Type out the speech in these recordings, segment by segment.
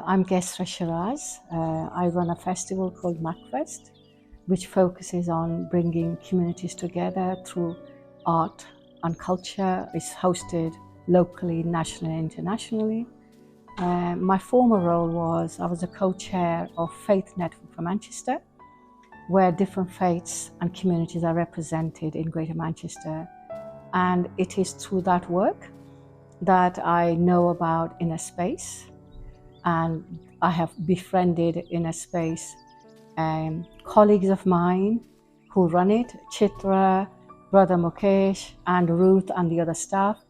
I'm Qaisra. I run a festival called MacFest, which focuses on bringing communities together through art and culture. It's hosted locally, nationally, and internationally. My former role was I was a co-chair of Faith Network for Manchester, where different faiths and communities are represented in Greater Manchester. And it is through that work that I know about Inner Space, and I have befriended Inner Space colleagues of mine who run it, Chitra, Brother Mukesh, and Ruth, and the other staff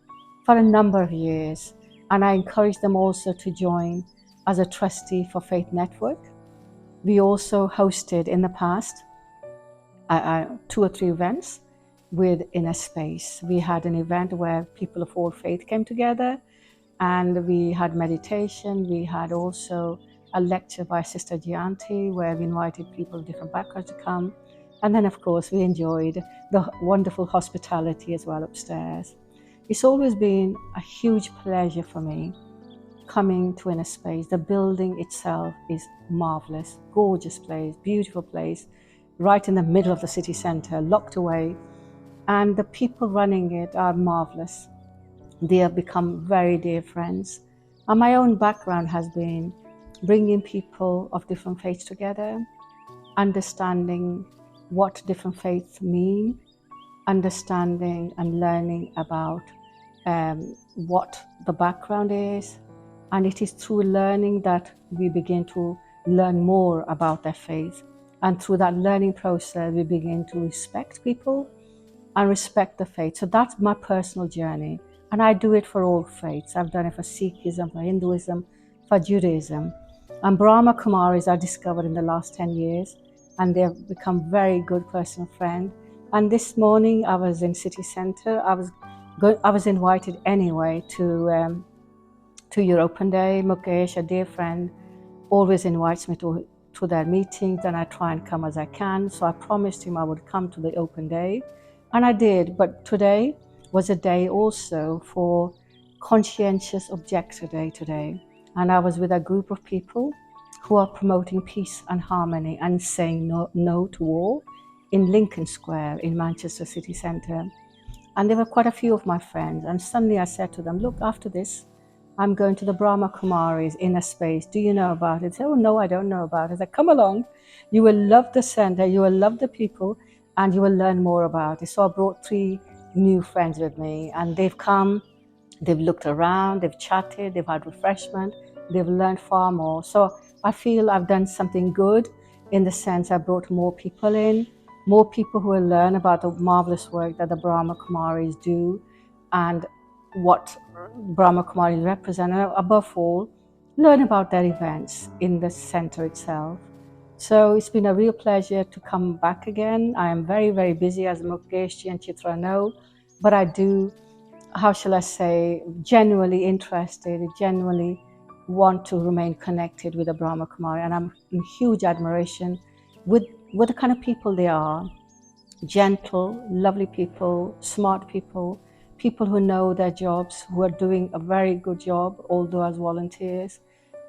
for a number of years. And I encourage them also to join as a trustee for Faith Network. We also hosted in the past 2 or 3 events with Inner Space. We had an event where people of all faith came together, and we had meditation. We had also a lecture by Sister Gianti where we invited people of different backgrounds to come. And then, of course, we enjoyed the wonderful hospitality as well upstairs. It's always been a huge pleasure for me coming to Inner Space. The building itself is marvelous, gorgeous place, beautiful place, right in the middle of the city centre, locked away. And the people running it are marvelous. They have become very dear friends. And my own background has been bringing people of different faiths together, understanding what different faiths mean, understanding and learning about what the background is. And it is through learning that we begin to learn more about their faith. And through that learning process, we begin to respect people and respect the faith. So that's my personal journey. And I do it for all faiths. I've done it for Sikhism, for Hinduism, for Judaism. And Brahma Kumaris I discovered in the last 10 years, and they've become very good personal friends. And this morning I was in city centre. I was invited anyway to your open day. Mukesh, a dear friend, always invites me to their meetings, and I try and come as I can. So I promised him I would come to the open day, and I did. But today was a day also for Conscientious Objector Day today. And I was with a group of people who are promoting peace and harmony and saying no to war in Lincoln Square in Manchester city centre. And there were quite a few of my friends. And suddenly I said to them, look, after this, I'm going to the Brahma Kumaris Inner Space. Do you know about it? They said, oh, no, I don't know about it. I said, come along. You will love the center. You will love the people, and you will learn more about it. So I brought 3 new friends with me, and they've come, they've looked around, they've chatted, they've had refreshment, they've learned far more. So I feel I've done something good in the sense I brought more people in, more people who will learn about the marvelous work that the Brahma Kumaris do and what Brahma Kumaris represent, and above all, learn about their events in the center itself. So it's been a real pleasure to come back again. I am very, very busy, as Mukesh and Chitra know, but I do, how shall I say, genuinely interested, genuinely want to remain connected with the Brahma Kumari, and I'm in huge admiration with the kind of people they are. Gentle, lovely people, smart people, people who know their jobs, who are doing a very good job, although as volunteers,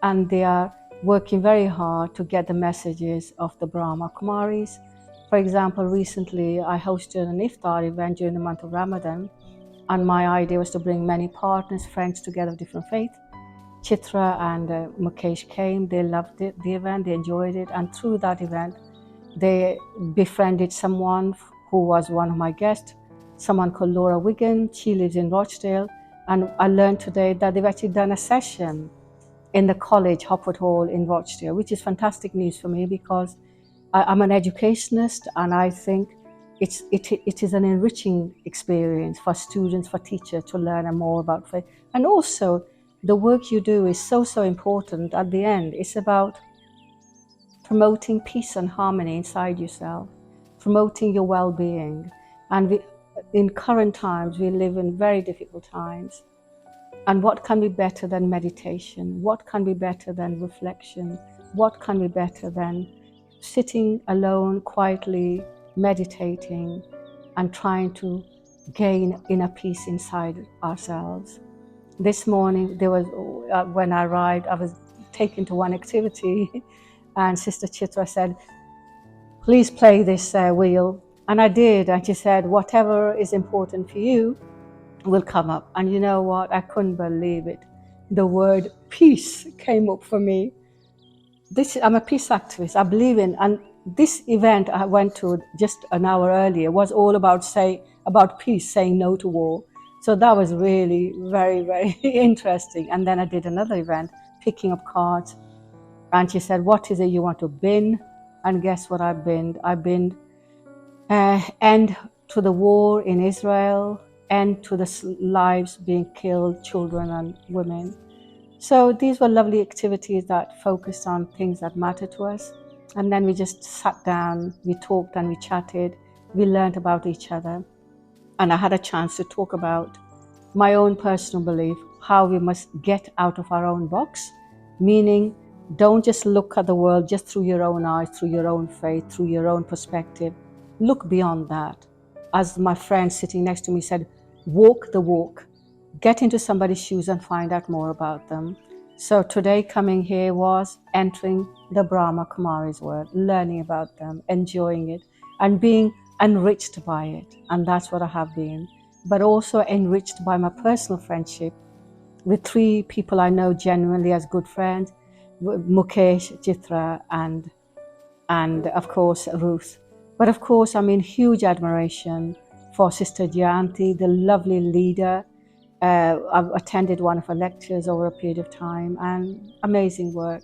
and they are working very hard to get the messages of the Brahma Kumaris. For example, recently I hosted an iftar event during the month of Ramadan, and my idea was to bring many partners, friends together of different faiths. Chitra and Mukesh came, they loved it, the event, they enjoyed it, and through that event, they befriended someone who was one of my guests, someone called Laura Wigan. She lives in Rochdale, and I learned today that they've actually done a session in the college, Hopwood Hall in Rochdale, which is fantastic news for me because I'm an educationist, and I think it is an enriching experience for students, for teachers to learn more about faith. And also, the work you do is so important. At the end, it's about promoting peace and harmony inside yourself, promoting your well-being. And in current times, we live in very difficult times. And what can be better than meditation? What can be better than reflection? What can be better than sitting alone, quietly, meditating, and trying to gain inner peace inside ourselves? This morning, when I arrived, I was taken to one activity, and Sister Chitra said, please play this wheel. And I did, and she said, whatever is important for you will come up. And you know what? I couldn't believe it. The word peace came up for me. I'm a peace activist. I believe in, and this event I went to just an hour earlier was all about peace, saying no to war. So that was really very, very interesting. And then I did another event, picking up cards. And she said, what is it you want to bin? And guess what I binned? I binned end to the war in Israel, end to the lives being killed, children and women. So these were lovely activities that focused on things that matter to us. And then we just sat down, we talked and we chatted, we learned about each other. And I had a chance to talk about my own personal belief, how we must get out of our own box, meaning don't just look at the world just through your own eyes, through your own faith, through your own perspective. Look beyond that. As my friend sitting next to me said, walk the walk. Get into somebody's shoes and find out more about them. So today coming here was entering the Brahma Kumari's world, learning about them, enjoying it, and being enriched by it. And that's what I have been. But also enriched by my personal friendship with 3 people I know genuinely as good friends, Mukesh, Chitra, and of course Ruth. But of course I'm in huge admiration for Sister Jayanti, the lovely leader. I've attended one of her lectures over a period of time, and amazing work.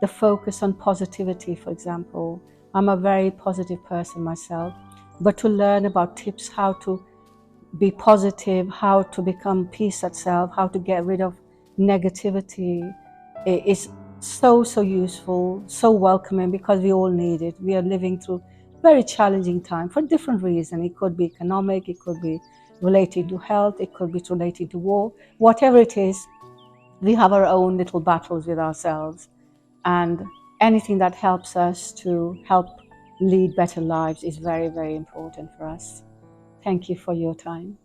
The focus on positivity, for example. I'm a very positive person myself, but to learn about tips how to be positive, how to become peace itself, how to get rid of negativity is so useful, so welcoming, because we all need it. We are living through very challenging time for different reasons. It could be economic, it could be related to health, it could be related to war. Whatever it is, we have our own little battles with ourselves, and anything that helps us to help lead better lives is very, very important for us. Thank you for your time.